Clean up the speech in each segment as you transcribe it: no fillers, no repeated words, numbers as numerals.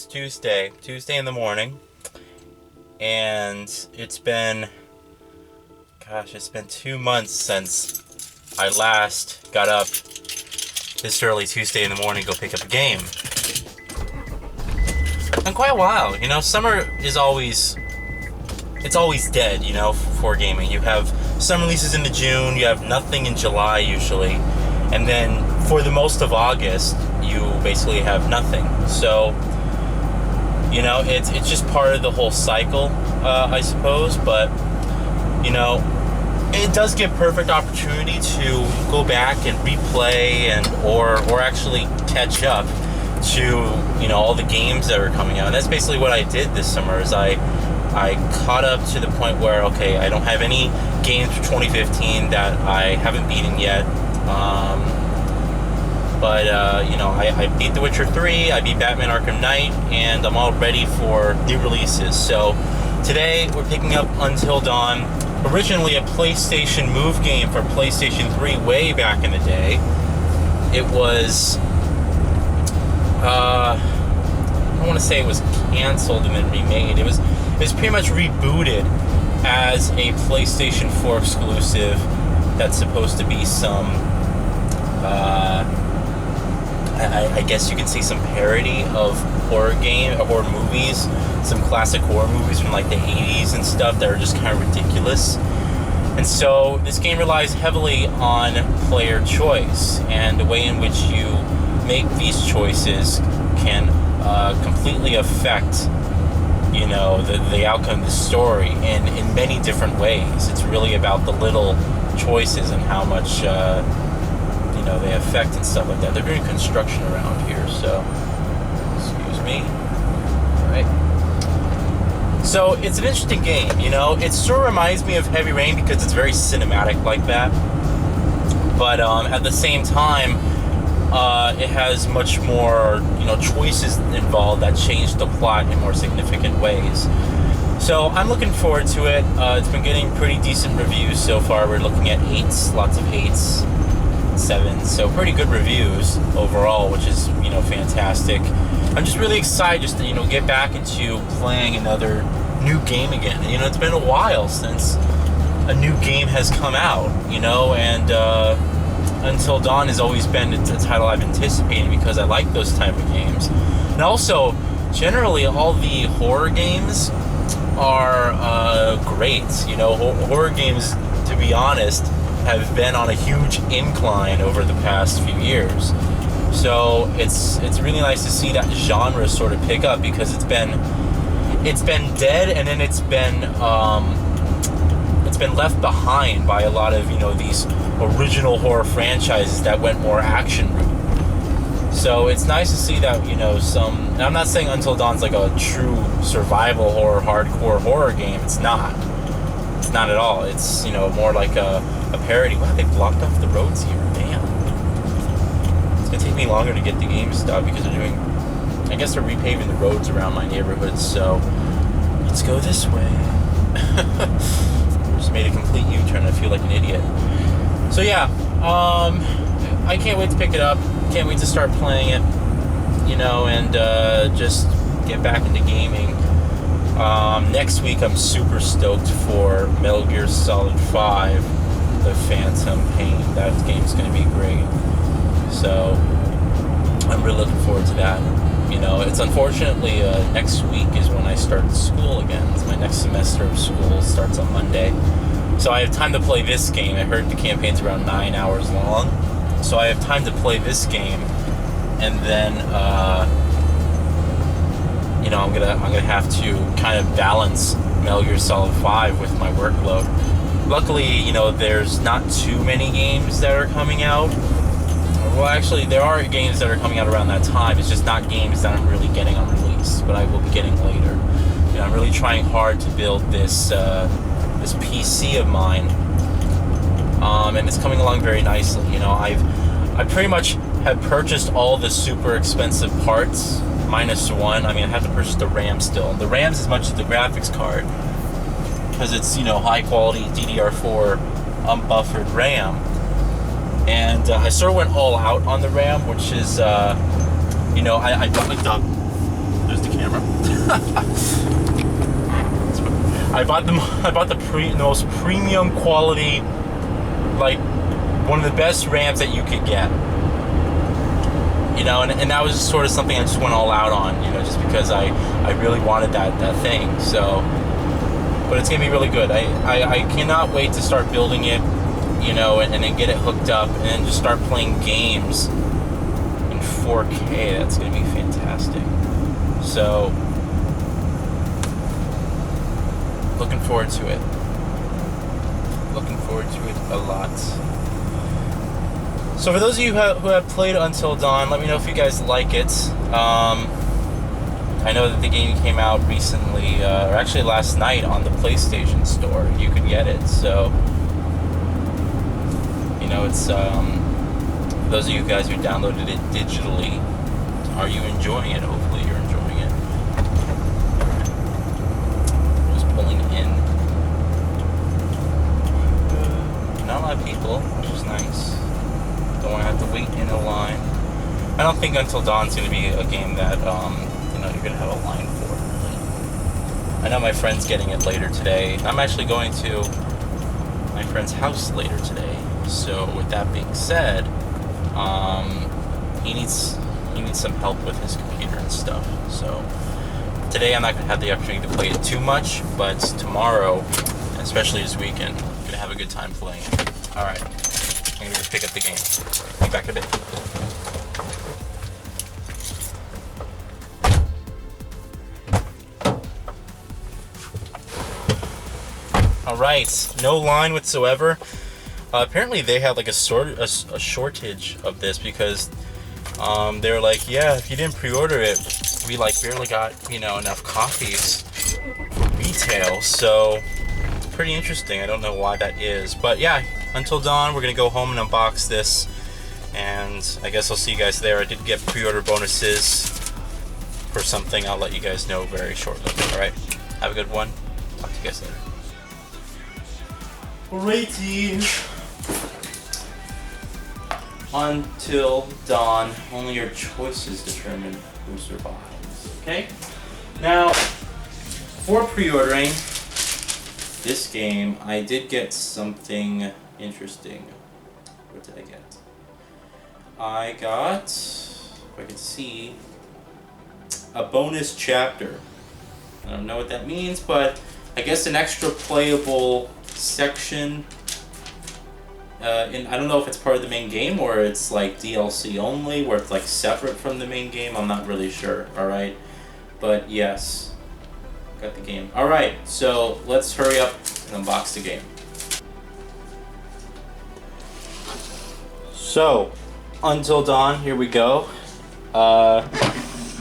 Tuesday in the morning, and it's been 2 months since I last got up this early Tuesday in the morning to go pick up a game. And quite a while, summer is always dead, for gaming. You have some releases into June, you have nothing in July usually, and then for the most of August, you basically have nothing. So, it's just part of the whole cycle, I suppose, but, it does give perfect opportunity to go back and replay or actually catch up to, all the games that are coming out. And that's basically what I did this summer, is I caught up to the point where, okay, I don't have any games for 2015 that I haven't beaten yet. I beat The Witcher 3, I beat Batman Arkham Knight, and I'm all ready for new releases. So today we're picking up Until Dawn, originally a PlayStation Move game for PlayStation 3 way back in the day. It was, I don't want to say it was canceled and then remade. It was pretty much rebooted as a PlayStation 4 exclusive that's supposed to be some, I guess you could say some parody of horror movies, some classic horror movies from like the 80s and stuff that are just kind of ridiculous. And so this game relies heavily on player choice, and the way in which you make these choices can completely affect the outcome of the story in many different ways. It's really about the little choices and how much they affect and stuff like that. They're doing construction around here, so excuse me. Alright. So it's an interesting game, It sort of reminds me of Heavy Rain because it's very cinematic like that. But at the same time, it has much more, choices involved that change the plot in more significant ways. So I'm looking forward to it. It's been getting pretty decent reviews so far. We're looking at 8s, lots of 8s, 7s, so pretty good reviews overall, which is, fantastic. I'm just really excited just to, get back into playing another new game again. It's been a while since a new game has come out, and Until Dawn has always been a title I've anticipated because I like those type of games. And also, generally, all the horror games are great. Horror games, to be honest, have been on a huge incline over the past few years. So it's really nice to see that genre sort of pick up, because it's been dead, and then it's been left behind by a lot of these original horror franchises that went more action route. So it's nice to see that and I'm not saying Until Dawn's like a true survival horror, hardcore horror game. It's not at all. It's more like a parody. Wow, they blocked off the roads here. Damn. It's gonna take me longer to get the game stopped because they're repaving the roads around my neighborhood. So let's go this way. Just made a complete U-turn. I feel like an idiot. So yeah, I can't wait to pick it up. Can't wait to start playing it, and just get back into gaming. Next week I'm super stoked for Metal Gear Solid 5, The Phantom Pain. That game's going to be great. So I'm really looking forward to that. It's unfortunately next week is when I start school again. It's my next semester of school starts on Monday. So I have time to play this game. I heard the campaign's around 9 hours long. So I have time to play this game, and then I'm gonna have to kind of balance Metal Gear Solid 5 with my workload. Luckily, there's not too many games that are coming out. Well, actually, there are games that are coming out around that time. It's just not games that I'm really getting on release, but I will be getting later. I'm really trying hard to build this PC of mine, and it's coming along very nicely. I pretty much have purchased all the super expensive parts, minus one. I have to purchase the RAM still. The RAM's as much as the graphics card, because it's high quality DDR4 unbuffered RAM. And I sort of went all out on the RAM, which is I got there's the camera. camera. I bought the most premium quality, like one of the best RAMs that you could get. You know, and that was just sort of something I just went all out on, you know, just because I really wanted that thing. So, but it's gonna be really good. I cannot wait to start building it, you know, and then get it hooked up and then just start playing games in 4K. That's gonna be fantastic. So, looking forward to it. Looking forward to it a lot. So for those of you who have played Until Dawn, let me know if you guys like it. I know that the game came out recently, or actually last night on the PlayStation Store. You could get it, so you know it's for those of you guys who downloaded it digitally. Are you enjoying it? Hopefully you're enjoying it. Just pulling in. Not a lot of people, which is nice. Don't want to have to wait in a line. I don't think Until Dawn's going to be a game that you know, you're going to have a line for, really. I know my friend's getting it later today. I'm actually going to my friend's house later today. So with that being said, he needs some help with his computer and stuff. So today I'm not going to have the opportunity to play it too much, but tomorrow, especially this weekend, I'm going to have a good time playing it. All right. I'm gonna just pick up the game. Be back in a bit. Alright, no line whatsoever. Apparently they had like a shortage of this because they were like, yeah, if you didn't pre-order it, we like barely got, you know, enough copies for retail. So pretty interesting. I don't know why that is, but yeah. Until Dawn, we're gonna go home and unbox this, and I guess I'll see you guys there. I did get pre-order bonuses for something. I'll let you guys know very shortly. Alright, have a good one. Talk to you guys later. Alrighty. Until Dawn, only your choices determine who survives. Okay? Now, for pre-ordering this game, I did get something interesting. What did I get? I got, if I can see, a bonus chapter. I don't know what that means, but I guess an extra playable section. And I don't know if it's part of the main game or it's like DLC only, where it's like separate from the main game. I'm not really sure. All right, but yes, got the game. All right, so let's hurry up and unbox the game. So, Until Dawn, here we go. I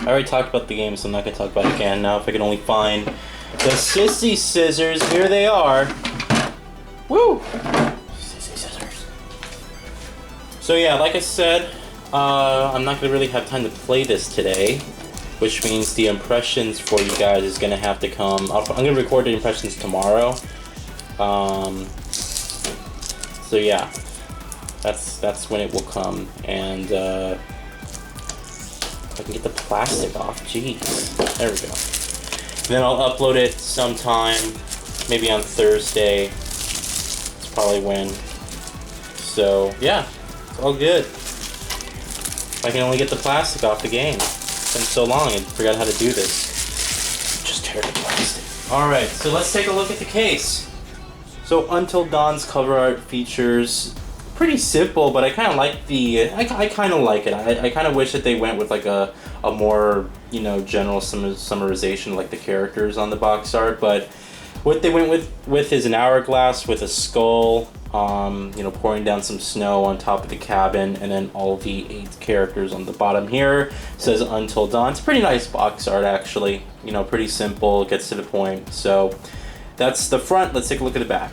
already talked about the game, so I'm not going to talk about it again. Now, if I can only find the sissy scissors, here they are. Woo! Sissy scissors. So yeah, like I said, I'm not going to really have time to play this today, which means the impressions for you guys is going to have to come. I'm going to record the impressions tomorrow. So yeah. That's when it will come, and if I can get the plastic off, jeez, there we go. And then I'll upload it sometime, maybe on Thursday. It's probably when. So yeah, it's all good. If I can only get the plastic off the game. It's been so long, I forgot how to do this. Just tear the plastic. All right, so let's take a look at the case. So Until Dawn's cover art features. Pretty simple, but I kind of like the. I kind of like it. I kind of wish that they went with like a more, you know, general summarization of like the characters on the box art. But what they went with is an hourglass with a skull, you know, pouring down some snow on top of the cabin, and then all the 8 characters on the bottom here. It says Until Dawn. It's pretty nice box art actually. You know, pretty simple, gets to the point. So that's the front. Let's take a look at the back.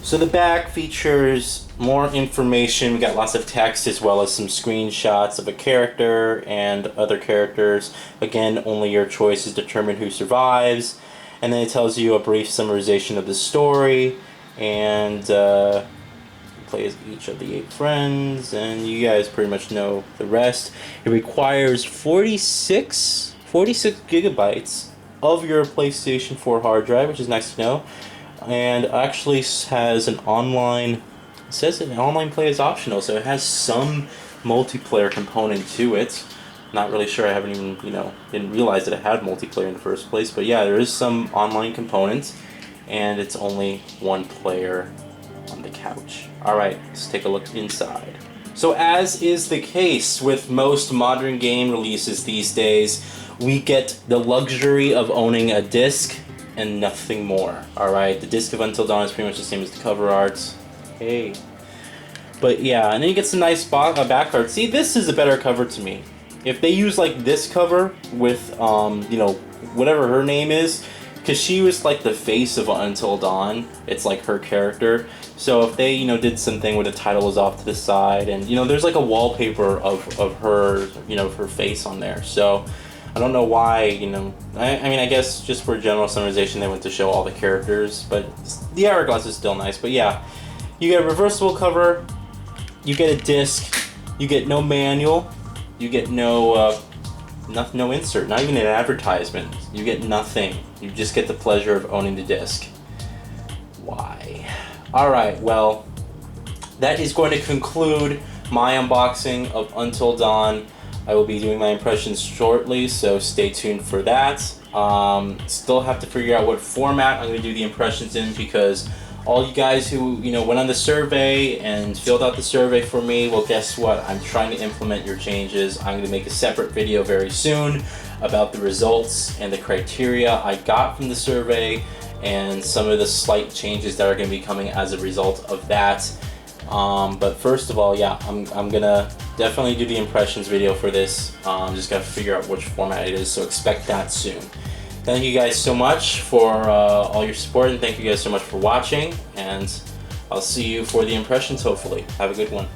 So the back features more information. We got lots of text as well as some screenshots of a character and other characters. Again, only your choices determine who survives. And then it tells you a brief summarization of the story, and play as each of the 8 friends, and you guys pretty much know the rest. It requires 46 46 gigabytes of your PlayStation 4 hard drive, which is nice to know, and actually has an online. It says an online play is optional, so it has some multiplayer component to it. Not really sure. I haven't even didn't realize that it had multiplayer in the first place. But yeah, there is some online components, and it's only one player on the couch. All right, let's take a look inside. So as is the case with most modern game releases these days, we get the luxury of owning a disc and nothing more. Alright, the disc of Until Dawn is pretty much the same as the cover art. Hey. But yeah, and then you get some nice back art. See, this is a better cover to me. If they use like this cover with, whatever her name is, because she was like the face of Until Dawn. It's like her character. So if they, did something where the title was off to the side, and there's like a wallpaper of her, her face on there. So I don't know why, I mean, I guess just for general summarization, they went to show all the characters, but the hourglass is still nice. But yeah, you get a reversible cover, you get a disc, you get no manual, you get no insert, not even an advertisement. You get nothing. You just get the pleasure of owning the disc. Why? Alright, well, that is going to conclude my unboxing of Until Dawn. I will be doing my impressions shortly, so stay tuned for that. Still have to figure out what format I'm going to do the impressions in, because all you guys who went on the survey and filled out the survey for me, well, guess what? I'm trying to implement your changes. I'm going to make a separate video very soon about the results and the criteria I got from the survey and some of the slight changes that are going to be coming as a result of that. But first of all, yeah, I'm gonna definitely do the impressions video for this. Just gotta figure out which format it is, so expect that soon. Thank you guys so much for all your support, and thank you guys so much for watching, and I'll see you for the impressions hopefully. Have a good one.